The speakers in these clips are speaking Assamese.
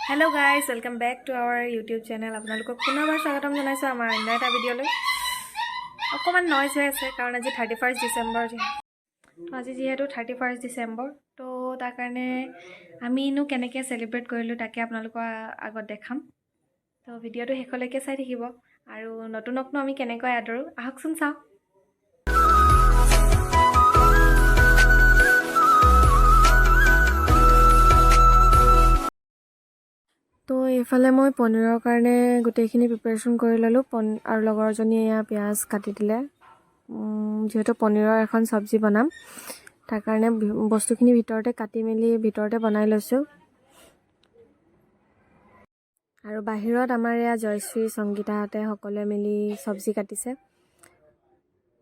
Hello guys, welcome back to our YouTube channel. আপোনালোকক পুনৰবাৰ স্বাগতম জনাইছো আমাৰ অন্য এটা ভিডিঅ'লৈ। অকমান নইজ হৈ আছে কাৰণ আজি 31 ডিসেম্বৰ আজি যেহেতু 31 ডিসেম্বৰ তো তাৰ কাৰণে আমি ইনো কেনেকৈ সেলিব্ৰেট কৰিলো তাকে আপোনালোকৰ আগত দেখাম। তো ভিডিঅ'টো শেষলৈকে চাই থাকিব আৰু নতুনকনো আমি কেনেকৈ আদৰো আহকচোন চাও। তো এইফালে মই পনীৰৰ কাৰণে গোটেইখিনি প্ৰিপাৰেশ্যন কৰি ল'লোঁ আৰু লগৰজনীয়ে এয়া পিঁয়াজ কাটি দিলে যিহেতু পনীৰৰ এখন চব্জি বনাম তাৰ কাৰণে বস্তুখিনি ভিতৰতে কাটি মেলি ভিতৰতে বনাই লৈছোঁ। আৰু বাহিৰত আমাৰ এয়া জয়শ্ৰী সংগীতাহঁতে সকলোৱে মিলি চব্জি কাটিছে।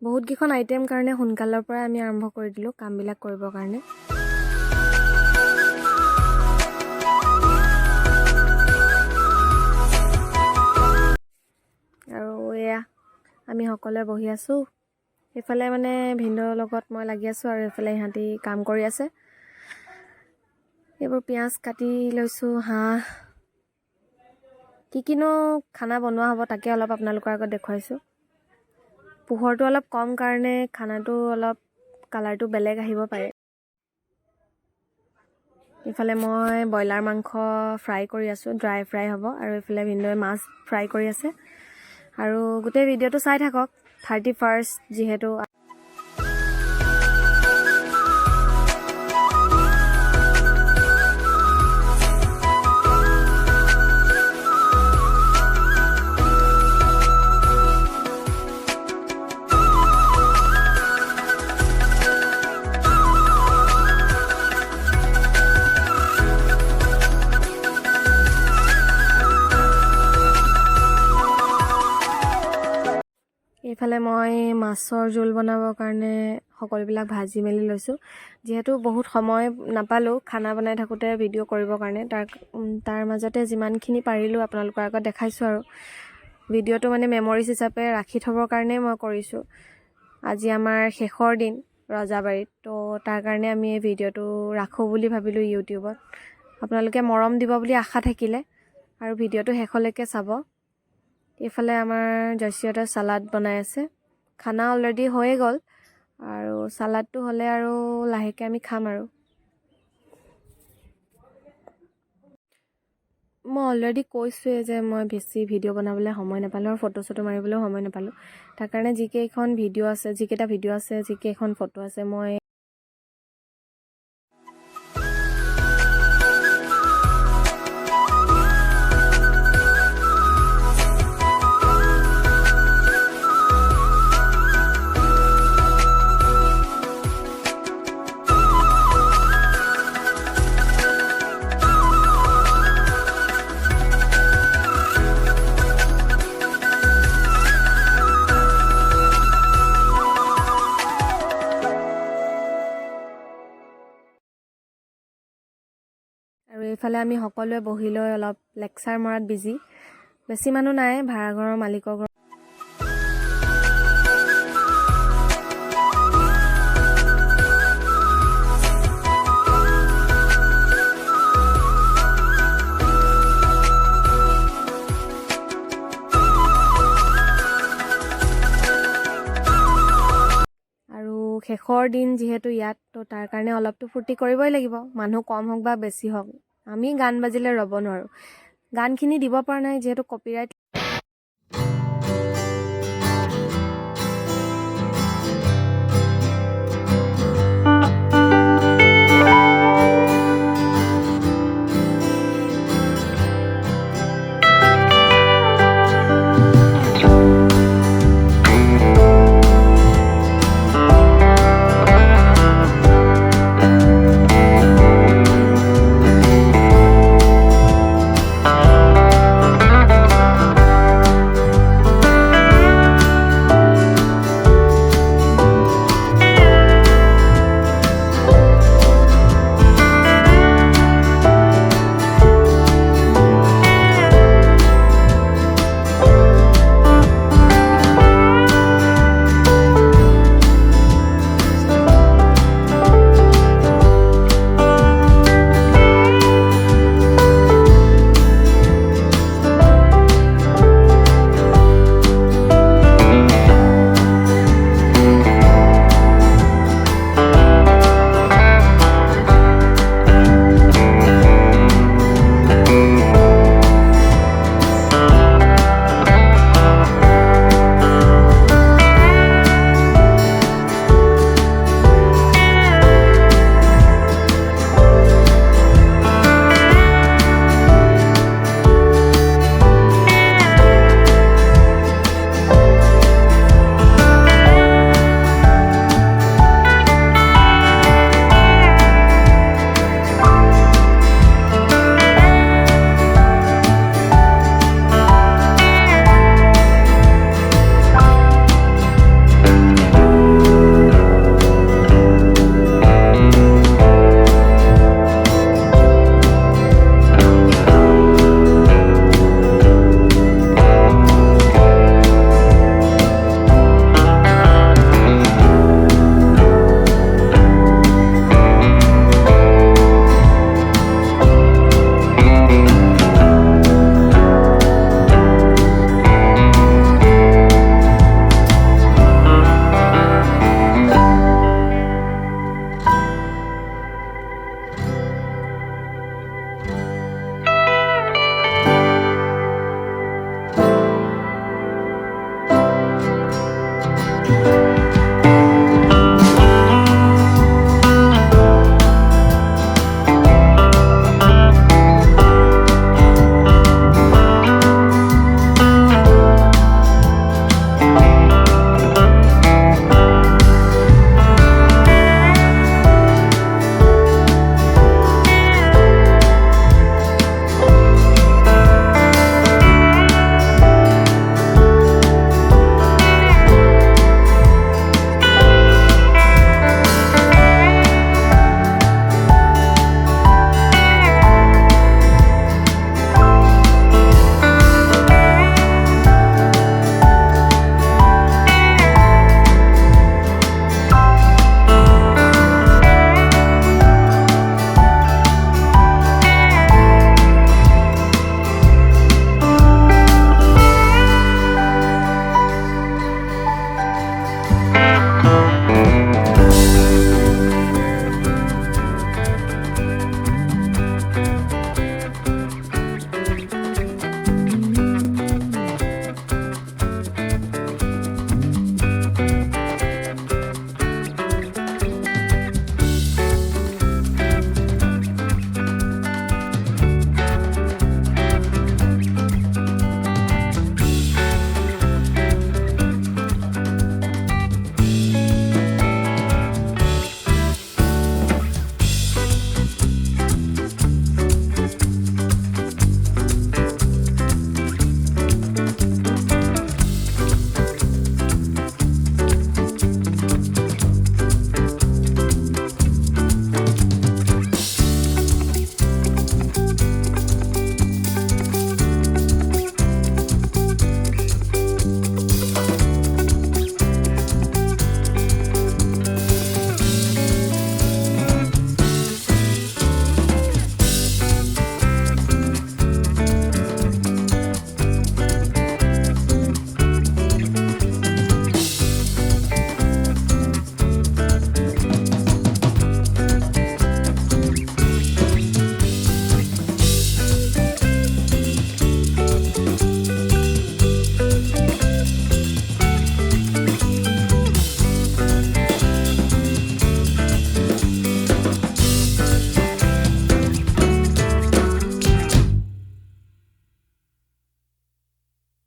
বহুতকেইখন আইটেম কাৰণে সোনকালৰ পৰা আমি আৰম্ভ কৰি দিলোঁ কামবিলাক কৰিবৰ কাৰণে। আৰু এয়া আমি সকলোৱে বহি আছোঁ। এইফালে মানে ভিন্দৰ লগত মই লাগি আছোঁ আৰু এইফালে ইহঁতি কাম কৰি আছে। এইবোৰ পিঁয়াজ কাটি লৈছোঁ। হাঁহ কিনো খানা বনোৱা হ'ব তাকে অলপ আপোনালোকৰ আগত দেখুৱাইছোঁ। পোহৰটো অলপ কম কাৰণে খানাটো অলপ কালাৰটো বেলেগ আহিব পাৰে। ইফালে মই ব্ৰইলাৰ মাংস ফ্ৰাই কৰি আছোঁ, ড্ৰাই ফ্ৰাই হ'ব আৰু এইফালে ভিন্দৰে মাছ ফ্ৰাই কৰি আছে। আৰু গোটেই ভিডিঅ'টো চাই থাকক 31 যিহেতু। এইফালে মই মাছৰ জোল বনাবৰ কাৰণে সকলোবিলাক ভাজি মেলি লৈছোঁ। যিহেতু বহুত সময় নাপালোঁ খানা বনাই থাকোঁতে ভিডিঅ' কৰিবৰ কাৰণে তাৰ মাজতে যিমানখিনি পাৰিলোঁ আপোনালোকৰ আগত দেখাইছোঁ। আৰু ভিডিঅ'টো মানে মেমৰিজ হিচাপে ৰাখি থ'বৰ কাৰণেই মই কৰিছোঁ। আজি আমাৰ শেষৰ দিন ৰজাবাৰীত, তো তাৰ কাৰণে আমি এই ভিডিঅ'টো ৰাখোঁ বুলি ভাবিলোঁ ইউটিউবত। আপোনালোকে মৰম দিব বুলি আশা থাকিলে আৰু ভিডিঅ'টো শেষলৈকে চাব। এইফালে আমাৰ জয়শ্ৰীহঁতে চালাড বনাই আছে। খানা অলৰেডি হৈয়ে গ'ল আৰু চালাডটো হ'লে আৰু লাহেকৈ আমি খাম। আৰু মই অলৰেডি কৈছোঁৱে যে মই বেছি ভিডিঅ' বনাবলৈ সময় নাপালোঁ আৰু ফটো চটো মাৰিবলৈও সময় নাপালোঁ। তাৰ কাৰণে যিকেইটা ভিডিঅ' আছে যিকেইখন ফটো আছে মই আৰু এইফালে আমি সকলোৱে বহি লৈ অলপ লেকচাৰ মৰাত বিজি। বেছি মানুহ নাই, ভাড়াঘৰৰ মালিকৰ ঘৰ। আৰু শেষৰ দিন যিহেতু ইয়াত, তো তাৰ কাৰণে অলপতো ফূৰ্তি কৰিবই লাগিব, মানুহ কম হওক বা বেছি হওক। আমি গান বাজিলে ৰ'ব নোৱাৰোঁ। গানখিনি দিব পৰা নাই যিহেতু কপিৰাইট।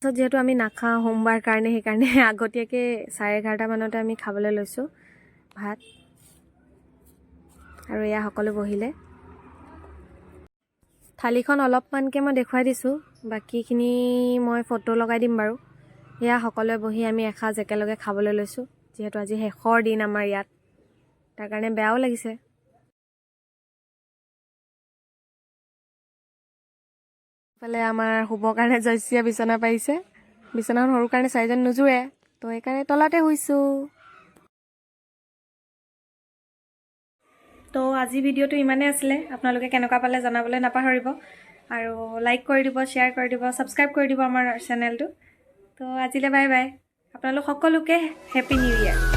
লাঞ্চত যিহেতু আমি নাখাওঁ সোমবাৰ কাৰণে, সেইকাৰণে আগতীয়াকৈ 11:30 মানতে আমি খাবলৈ লৈছোঁ ভাত। আৰু এয়া সকলো বহিলে। থালিখন অলপমানকৈ মই দেখুৱাই দিছোঁ, বাকীখিনি মই ফটো লগাই দিম বাৰু। এয়া সকলোৱে বহি আমি এসাঁজ একেলগে খাবলৈ লৈছোঁ, যিহেতু আজি শেষৰ দিন আমাৰ ইয়াত, তাৰ কাৰণে বেয়াও লাগিছে। ইফালে আমাৰ শুবৰ কাৰণে জয়শ্ৰীয়ে বিচনা পাৰিছে। বিচনাখন সৰু কাৰণে 4জন নোজোৰে, তো সেইকাৰণে তলতে শুইছোঁ। তো আজি ভিডিঅ'টো ইমানেই আছিলে। আপোনালোকে কেনেকুৱা পালে জনাবলৈ নাপাহৰিব, আৰু লাইক কৰি দিব, শ্বেয়াৰ কৰি দিব, ছাবস্ক্ৰাইব কৰি দিব আমাৰ চেনেলটো। তো আজিলৈ বাই বাই। আপোনালোক সকলোকে হেপী নিউ ইয়েৰ।